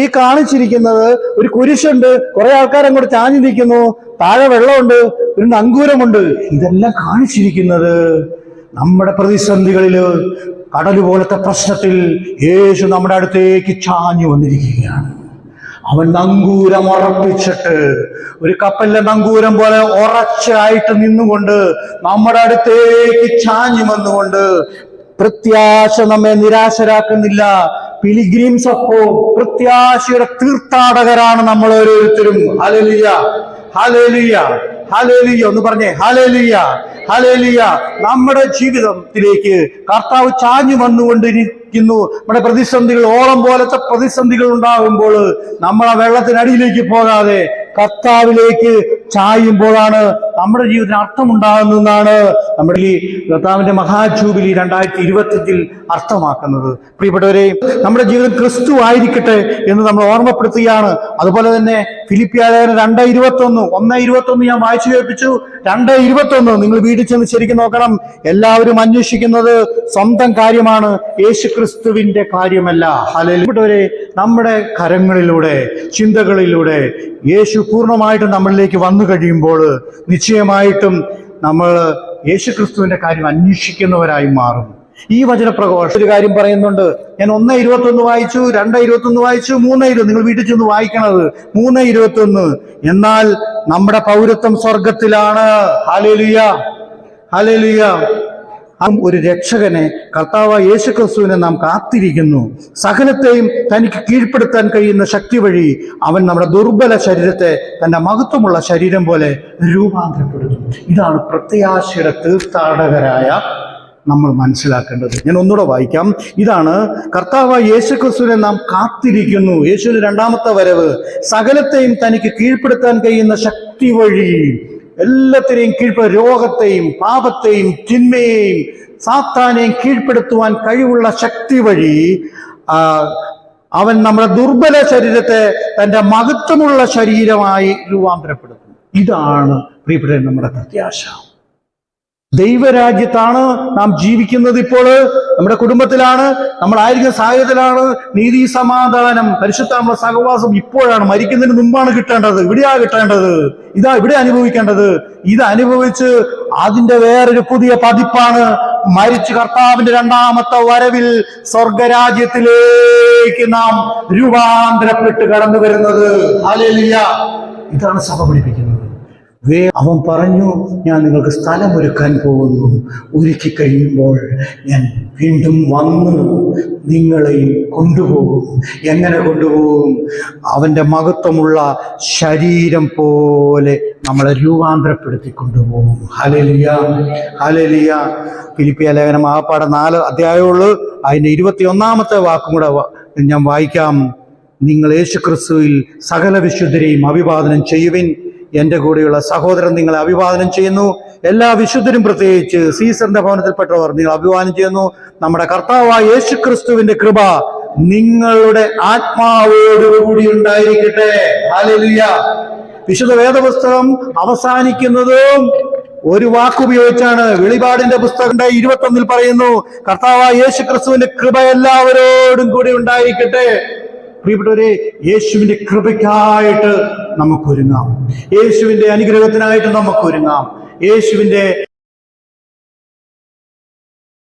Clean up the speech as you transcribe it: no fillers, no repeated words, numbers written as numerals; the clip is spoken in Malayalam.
ഈ കാണിച്ചിരിക്കുന്നത് ഒരു കുരിശുണ്ട്, കുറെ ആൾക്കാർ അങ്ങോട്ട് ചാഞ്ഞു നിൽക്കുന്നു, താഴെ വെള്ളമുണ്ട്, ഒരു നങ്കൂരമുണ്ട്. ഇതെല്ലാം കാണിച്ചിരിക്കുന്നത് നമ്മുടെ പ്രതിസന്ധികളില്, കടല് പോലത്തെ പ്രശ്നത്തിൽ യേശു നമ്മുടെ അടുത്തേക്ക് ചാഞ്ഞു വന്നിരിക്കുകയാണ്. അവൻ നങ്കൂരം ഉറപ്പിച്ചിട്ട്, ഒരു കപ്പലിലെ നങ്കൂരം പോലെ ഉറച്ചായിട്ട് നിന്നുകൊണ്ട് നമ്മുടെ അടുത്തേക്ക് ചാഞ്ഞു വന്നുകൊണ്ട്, പ്രത്യാശ നമ്മെ നിരാശരാക്കുന്നില്ല. പിലിഗ്രിംസ് അപ്പോ പ്രത്യാശയുടെ തീർത്ഥാടകരാണ് നമ്മൾ ഓരോരുത്തരും. Hallelujah, hallelujah, hallelujah. ഒന്ന് പറഞ്ഞേ ഹല്ലേലൂയ, ഹല്ലേലൂയ. നമ്മുടെ ജീവിതത്തിലേക്ക് കർത്താവ് ചാഞ്ഞു വന്നുകൊണ്ടിരിക്കുന്നു. നമ്മുടെ പ്രതിസന്ധികൾ, ഓളം പോലത്തെ പ്രതിസന്ധികൾ ഉണ്ടാകുമ്പോൾ നമ്മൾ ആ വെള്ളത്തിനടിയിലേക്ക് പോകാതെ കർത്താവിലേക്ക് ചായുമ്പോഴാണ് നമ്മുടെ ജീവിതത്തിന് അർത്ഥമുണ്ടാകുന്നതെന്നാണ് നമ്മുടെ ഈ കർത്താവിന്റെ മഹാജൂബിലി 2025 അർത്ഥമാക്കുന്നത്. പ്രിയപ്പെട്ടവരെ, നമ്മുടെ ജീവിതം ക്രിസ്തു ആയിരിക്കട്ടെ എന്ന് നമ്മൾ ഓർമ്മപ്പെടുത്തുകയാണ്. അതുപോലെ തന്നെ ഫിലിപ്പിയർ 2:21 1:21 ഞാൻ വായിച്ചു കേൾപ്പിച്ചു. 2:21 നിങ്ങൾ വീട്ടിൽ ചെന്ന് ശരിക്കും നോക്കണം. എല്ലാവരും അന്വേഷിക്കുന്നത് സ്വന്തം കാര്യമാണ്, യേശു ക്രിസ്തുവിന്റെ കാര്യമല്ല. ഹല്ലേലൂയ. നമ്മുടെ കരങ്ങളിലൂടെ, ചിന്തകളിലൂടെ യേശു പൂർണ്ണമായിട്ടും നമ്മളിലേക്ക് വന്നു കഴിയുമ്പോൾ നിശ്ചയമായിട്ടും നമ്മൾ യേശു ക്രിസ്തുവിന്റെ കാര്യം അന്വേഷിക്കുന്നവരായി മാറും. ഈ വചനപ്രഘോഷം ഒരു കാര്യം പറയുന്നുണ്ട്. ഞാൻ 1:21 വായിച്ചു, 2:21 വായിച്ചു, 3:20 നിങ്ങൾ വീട്ടിൽ ചെന്ന് വായിക്കണത്. 3:21 എന്നാൽ നമ്മുടെ പൗരത്വം സ്വർഗത്തിലാണ്. Hallelujah, hallelujah. ഒരു രക്ഷകനെ, കർത്താവ് യേശു ക്രിസ്തുവിനെ നാം കാത്തിരിക്കുന്നു. സകലത്തെയും തനിക്ക് കീഴ്പ്പെടുത്താൻ കഴിയുന്ന ശക്തി വഴി അവൻ നമ്മുടെ ദുർബല ശരീരത്തെ തന്റെ മഹത്വമുള്ള ശരീരം പോലെ രൂപാന്തരപ്പെടുത്തും. ഇതാണ് പ്രത്യാശയുടെ തീർത്ഥാടകരായ നമ്മൾ മനസ്സിലാക്കേണ്ടത്. ഞാൻ ഒന്നുകൂടെ വായിക്കാം. ഇതാണ് കർത്താവ് യേശു ക്രിസ്തുവിനെ നാം കാത്തിരിക്കുന്നു. യേശുവിന്റെ രണ്ടാമത്തെ വരവ് സകലത്തെയും തനിക്ക് കീഴ്പ്പെടുത്താൻ കഴിയുന്ന ശക്തി വഴി, എല്ലാത്തിനെയും രോഗത്തെയും പാപത്തെയും തിന്മയെയും സാത്താനെയും കീഴ്പ്പെടുത്തുവാൻ കഴിവുള്ള ശക്തി വഴി അവൻ നമ്മുടെ ദുർബല ശരീരത്തെ തന്റെ മഹത്വമുള്ള ശരീരമായി രൂപാന്തരപ്പെടുത്തും. ഇതാണ് പ്രിയപ്പെട്ട നമ്മുടെ പ്രത്യാശ. ദൈവരാജ്യത്താണ് നാം ജീവിക്കുന്നത്. ഇപ്പോൾ നമ്മുടെ കുടുംബത്തിലാണ്, നമ്മളായിരിക്കുന്ന സാഹചര്യത്തിലാണ്. നീതി, സമാധാനം, പരിശുദ്ധമുള്ള സഹവാസം ഇപ്പോഴാണ്, മരിക്കുന്നതിന് മുമ്പാണ് കിട്ടേണ്ടത്. ഇവിടെയാ കിട്ടേണ്ടത്, ഇതാ ഇവിടെ അനുഭവിക്കേണ്ടത്. ഇത് അനുഭവിച്ച് അതിന്റെ വേറൊരു പുതിയ പതിപ്പാണ് മരിച്ച് കർത്താവിന്റെ രണ്ടാമത്തെ വരവിൽ സ്വർഗരാജ്യത്തിലേക്ക് നാം രൂപാന്തരപ്പെട്ട് കടന്നു വരുന്നത്. ഹല്ലേലൂയ. ഇതാണ് സഭ പഠിപ്പിക്കുന്നത്. അവൻ പറഞ്ഞു, ഞാൻ നിങ്ങൾക്ക് സ്ഥലം ഒരുക്കാൻ പോകുന്നു. ഒരുക്കി കഴിയുമ്പോൾ ഞാൻ വീണ്ടും വന്ന് നിങ്ങളെയും കൊണ്ടുപോകും. എങ്ങനെ കൊണ്ടുപോകും? അവന്റെ മഹത്വമുള്ള ശരീരം പോലെ നമ്മളെ രൂപാന്തരപ്പെടുത്തി കൊണ്ടുപോകും. Hallelujah, hallelujah. ഫിലിപ്പിയ ലേഖനം ആകപ്പാടെ 4 അധ്യായമുള്ളൂ. അതിന്റെ 21ാമത്തെ വാക്കും കൂടെ ഞാൻ വായിക്കാം. നിങ്ങൾ യേശുക്രിസ്തുവിൽ സകല വിശുദ്ധരെയും അഭിവാദനം ചെയ്യുവിൻ. എന്റെ കൂടെയുള്ള സഹോദരൻ നിങ്ങളെ അഭിവാദനം ചെയ്യുന്നു. എല്ലാ വിശുദ്ധരും, പ്രത്യേകിച്ച് സീസറിന്റെ ഭവനത്തിൽപ്പെട്ടവർ നിങ്ങൾ അഭിവാദനം ചെയ്യുന്നു. നമ്മുടെ കർത്താവായ യേശു ക്രിസ്തുവിന്റെ കൃപ നിങ്ങളുടെ ആത്മാവോടുകൂടി ഉണ്ടായിരിക്കട്ടെ. ഹല്ലേലൂയ. വിശുദ്ധ വേദപുസ്തകം അവസാനിക്കുന്നതും ഒരു വാക്കുപയോഗിച്ചാണ്. വെളിപാടിന്റെ പുസ്തകം 21 പറയുന്നു, കർത്താവായ യേശു ക്രിസ്തുവിന്റെ കൃപ എല്ലാവരോടും കൂടി ഉണ്ടായിരിക്കട്ടെ. പ്രിയപ്പെട്ടവരെ, യേശുവിന്റെ കൃപയ്ക്കായിട്ട് നമുക്കൊരുങ്ങാം. യേശുവിന്റെ അനുഗ്രഹത്തിനായിട്ട് നമുക്കൊരുങ്ങാം. യേശുവിന്റെ